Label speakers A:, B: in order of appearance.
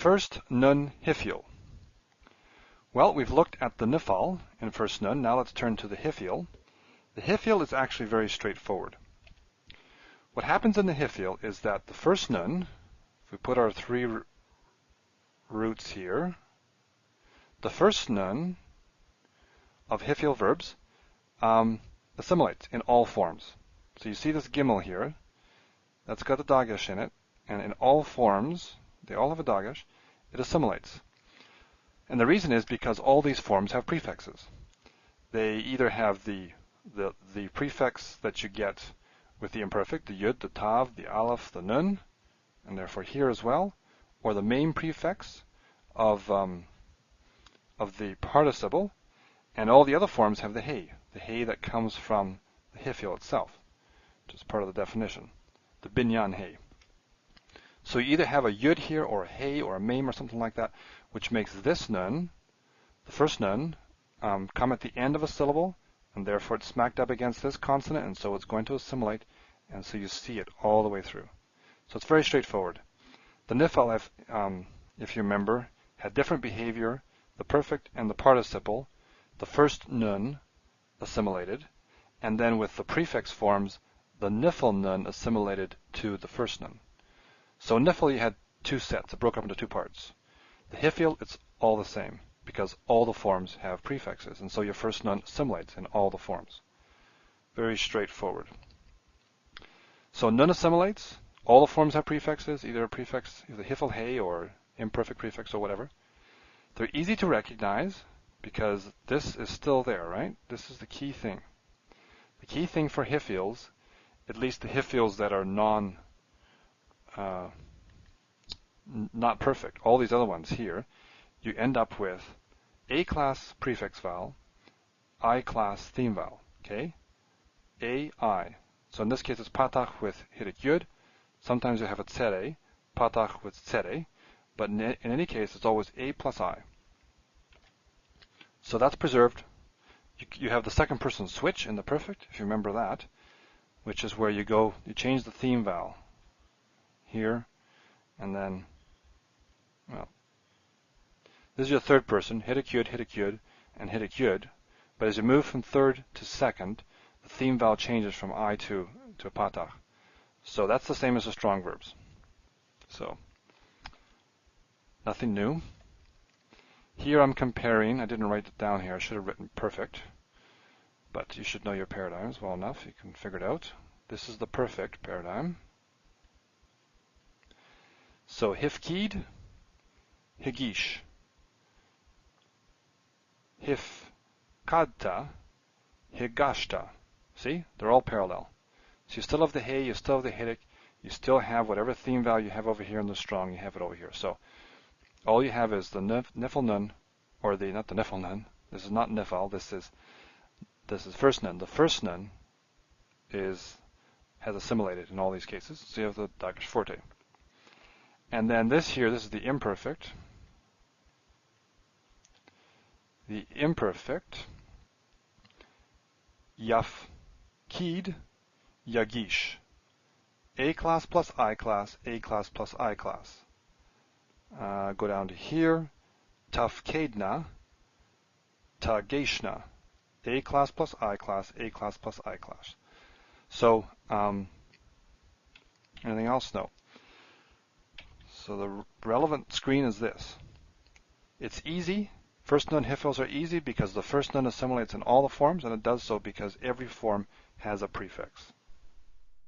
A: First Nun Hiphil. Well, we've looked at the Nifal in First Nun. Now let's turn to the Hiphil. The Hiphil is actually very straightforward. What happens in the Hiphil is that the first Nun, if we put our three roots here, the first Nun of Hiphil verbs assimilates in all forms. So you see this Gimel here, that's got the Dagesh in it, and in all forms, they all have a Dagesh, it assimilates. And the reason is because all these forms have prefixes. They either have the prefix that you get with the imperfect, the Yud, the Tav, the Aleph, the Nun, and therefore here as well, or the main prefix of the participle, and all the other forms have the Hey that comes from the Hiphil itself, which is part of the definition, the Binyan Hey. So you either have a Yud here, or a Hey, or a Mem, or something like that, which makes this Nun, the first Nun, come at the end of a syllable, and therefore it's smacked up against this consonant, and so it's going to assimilate, and so you see it all the way through. So it's very straightforward. The Nifal, if you remember, had different behavior. The perfect and the participle, the first Nun assimilated, and then with the prefix forms, the Nifal Nun assimilated to the first Nun. So Nifal, you had two sets. It broke up into two parts. The Hiphil, it's all the same, because all the forms have prefixes, and so your first Nun assimilates in all the forms. Very straightforward. So Nun assimilates, all the forms have prefixes, either a prefix, either Hiphil Hey or imperfect prefix or whatever. They're easy to recognize because this is still there, right? This is the key thing. The key thing for Hiphils, at least the Hiphils that are not perfect, all these other ones here, you end up with A class prefix vowel, I class theme vowel, okay? A, I. So in this case it's patach with hidik yud. Sometimes you have a tsere, patach with tsere, but in any case it's always A plus I. So that's preserved. You have the second person switch in the perfect, if you remember that, which is where you change the theme vowel here, and then, well, this is your third person, hidik yud, and hidik yud, but as you move from third to second, the theme vowel changes from I to a patach. So that's the same as the strong verbs. So, nothing new. Here I'm comparing, I didn't write it down here, I should have written perfect, but you should know your paradigms well enough, you can figure it out. This is the perfect paradigm. So hifkid, higish, hifkadta, higashta. See, they're all parallel. So you still have the Hey, you still have the hidik, you still have whatever theme vowel you have over here in the strong, you have it over here. So all you have is the Nifal Nun, or not the Nifal Nun. This is not Nifal. This is first Nun. The first Nun has assimilated in all these cases. So you have the Dagesh Forte. And then this here, this is the imperfect. The imperfect, Yafkid, Yagish. A class plus I class, A class plus I class. Go down to here, Tafkedna, Tageshna. A class plus I class, A class plus I class. So, anything else? No. So the relevant screen is this. It's easy. First Nun Hiphils are easy because the first Nun assimilates in all the forms, and it does so because every form has a prefix.